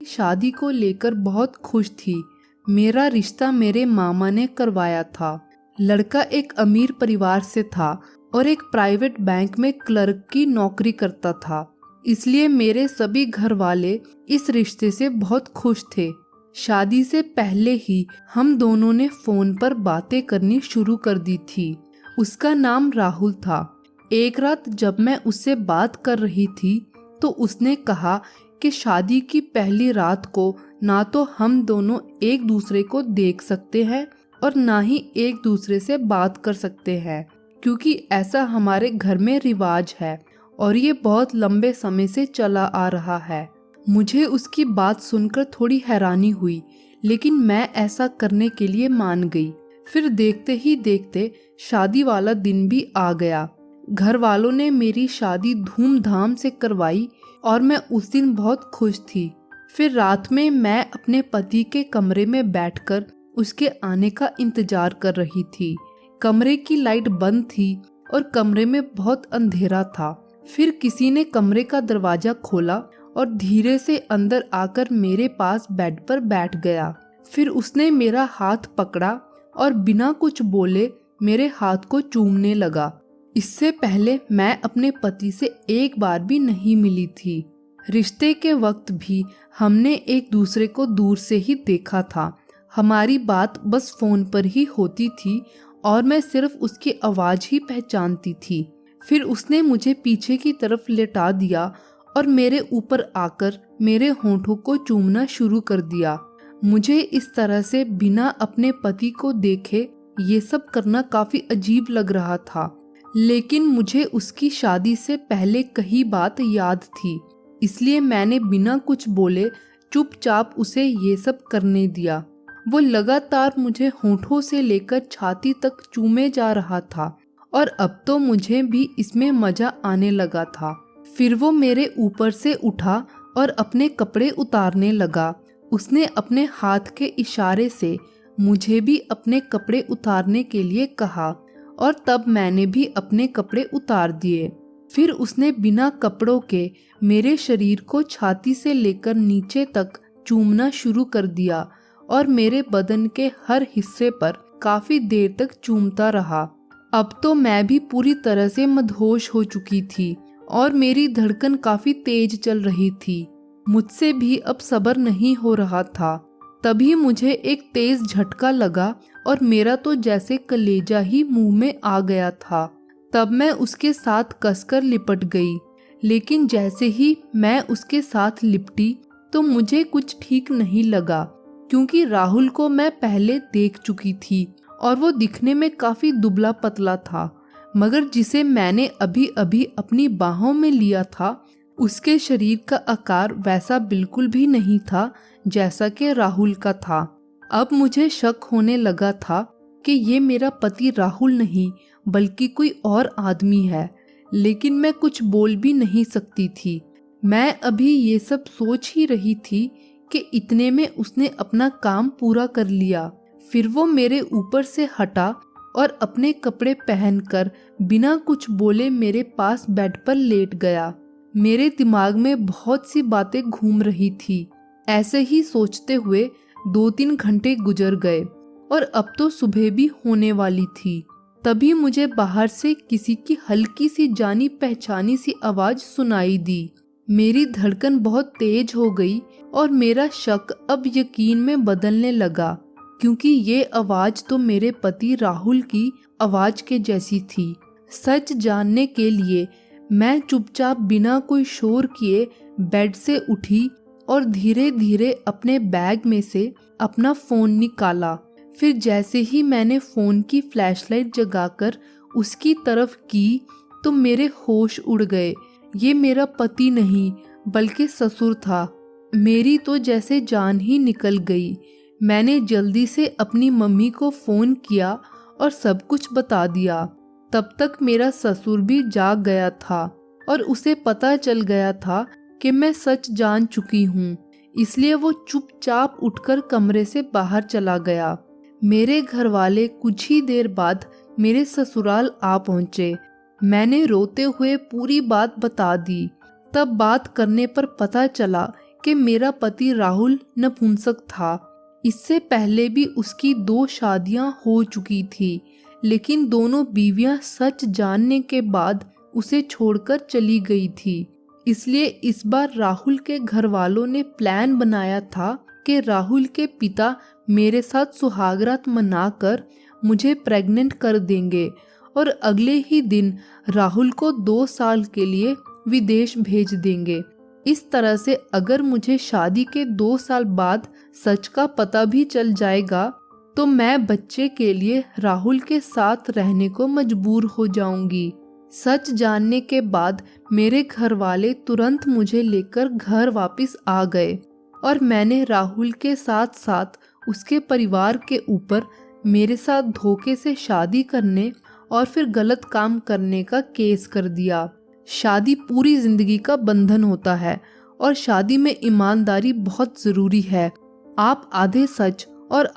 शादी को लेकर बहुत खुश थी। मेरा रिश्ता मेरे मामा ने करवाया था। लड़का एक अमीर परिवार से था और एक प्राइवेट बैंक में क्लर्क की नौकरी करता था, इसलिए मेरे सभी घर वाले इस रिश्ते से बहुत खुश थे। शादी से पहले ही हम दोनों ने फोन पर बातें करनी शुरू कर दी थी। उसका नाम राहुल था। एक रात जब मैं उससे बात कर रही थी तो उसने कहा कि शादी की पहली रात को ना तो हम दोनों एक दूसरे को देख सकते हैं और ना ही एक दूसरे से बात कर सकते हैं, क्योंकि ऐसा हमारे घर में रिवाज है और ये बहुत लंबे समय से चला आ रहा है। मुझे उसकी बात सुनकर थोड़ी हैरानी हुई, लेकिन मैं ऐसा करने के लिए मान गई। फिर देखते ही देखते शादी वाला दिन भी आ गया। घर वालों ने मेरी शादी धूमधाम से करवाई और मैं उस दिन बहुत खुश थी। फिर रात में मैं अपने पति के कमरे में बैठकर उसके आने का इंतजार कर रही थी। कमरे की लाइट बंद थी और कमरे में बहुत अंधेरा था। फिर किसी ने कमरे का दरवाजा खोला और धीरे से अंदर आकर मेरे पास बेड पर बैठ गया। फिर उसने मेरा हाथ पकड़ा और बिना कुछ बोले मेरे हाथ को चूमने लगा। इससे पहले मैं अपने पति से एक बार भी नहीं मिली थी। रिश्ते के वक्त भी हमने एक दूसरे को दूर से ही देखा था। हमारी बात बस फोन पर ही होती थी और मैं सिर्फ उसकी आवाज ही पहचानती थी। फिर उसने मुझे पीछे की तरफ लेटा दिया और मेरे ऊपर आकर मेरे होंठों को चूमना शुरू कर दिया। मुझे इस तरह से बिना अपने पति को देखे ये सब करना काफी अजीब लग रहा था, लेकिन मुझे उसकी शादी से पहले कही बात याद थी, इसलिए मैंने बिना कुछ बोले चुपचाप उसे ये सब करने दिया। वो लगातार मुझे होंठों से लेकर छाती तक चूमे जा रहा था और अब तो मुझे भी इसमें मजा आने लगा था। फिर वो मेरे ऊपर से उठा और अपने कपड़े उतारने लगा। उसने अपने हाथ के इशारे से मुझे भी अपने कपड़े उतारने के लिए कहा और तब मैंने भी अपने कपड़े उतार दिए। फिर उसने बिना कपड़ों के मेरे शरीर को छाती से लेकर नीचे तक चूमना शुरू कर दिया और मेरे बदन के हर हिस्से पर काफी देर तक चूमता रहा। अब तो मैं भी पूरी तरह से मदहोश हो चुकी थी और मेरी धड़कन काफी तेज चल रही थी। मुझसे भी अब सब्र नहीं हो रहा था। तभी मुझे एक तेज झटका लगा और मेरा तो जैसे कलेजा ही मुंह में आ गया था। तब मैं उसके साथ कसकर लिपट गई, लेकिन जैसे ही मैं उसके साथ लिपटी तो मुझे कुछ ठीक नहीं लगा, क्योंकि राहुल को मैं पहले देख चुकी थी और वो दिखने में काफी दुबला पतला था, मगर जिसे मैंने अभी अभी अपनी बाहों में लिया था उसके शरीर का आकार वैसा बिल्कुल भी नहीं था जैसा कि राहुल का था। अब मुझे शक होने लगा था कि ये मेरा पति राहुल नहीं बल्कि कोई और आदमी है, लेकिन मैं कुछ बोल भी नहीं सकती थी। मैं अभी ये सब सोच ही रही थी कि इतने में उसने अपना काम पूरा कर लिया। फिर वो मेरे ऊपर से हटा और अपने कपड़े पहनकर बिना कुछ बोले मेरे पास बेड पर लेट गया। मेरे दिमाग में बहुत सी बातें घूम रही थी। ऐसे ही सोचते हुए 2-3 घंटे गुजर गए और अब तो सुबह भी होने वाली थी। तभी मुझे बाहर से किसी की हल्की सी जानी पहचानी सी आवाज सुनाई दी। मेरी धड़कन बहुत तेज हो गई और मेरा शक अब यकीन में बदलने लगा, क्योंकि ये आवाज तो मेरे पति राहुल की आवाज के जैसी थी। सच जानने के लिए मैं चुपचाप बिना कोई शोर किए बेड से उठी और धीरे धीरे अपने बैग में से अपना फोन निकाला। फिर जैसे ही मैंने फोन की फ्लैशलाइट जगाकर उसकी तरफ की तो मेरे होश उड़ गए। ये मेरा पति नहीं बल्कि ससुर था। मेरी तो जैसे जान ही निकल गई। मैंने जल्दी से अपनी मम्मी को फोन किया और सब कुछ बता दिया। तब तक मेरा ससुर भी जाग गया था और उसे पता चल गया था कि मैं सच जान चुकी हूँ, इसलिए वो चुपचाप उठकर कमरे से बाहर चला गया। मेरे घर वाले कुछ ही देर बाद मेरे ससुराल आ पहुँचे। मैंने रोते हुए पूरी बात बता दी। तब बात करने पर पता चला कि मेरा पति राहुल नपुंसक था। इससे पहले भी उसकी 2 शादियां हो चुकी थी, लेकिन दोनों बीवियां सच जानने के बाद उसे छोड़कर चली गई थी। इसलिए इस बार राहुल के घर वालों ने प्लान बनाया था कि राहुल के पिता मेरे साथ सुहागरात मनाकर मुझे प्रेग्नेंट कर देंगे और अगले ही दिन राहुल को 2 साल के लिए विदेश भेज देंगे। इस तरह से अगर मुझे शादी के 2 साल बाद सच का पता भी चल जाएगा तो मैं बच्चे के लिए राहुल के साथ रहने को मजबूर हो जाऊंगी। सच जानने के बाद मेरे घर वाले तुरंत मुझे लेकर घर वापस आ गए और मैंने राहुल के साथ साथ उसके परिवार के ऊपर मेरे साथ धोखे से शादी करने और फिर गलत काम करने का केस कर दिया। शादी पूरी जिंदगी का बंधन होता है और शादी में ईमानदारी बहुत ज़रूरी है। आप आधे सच और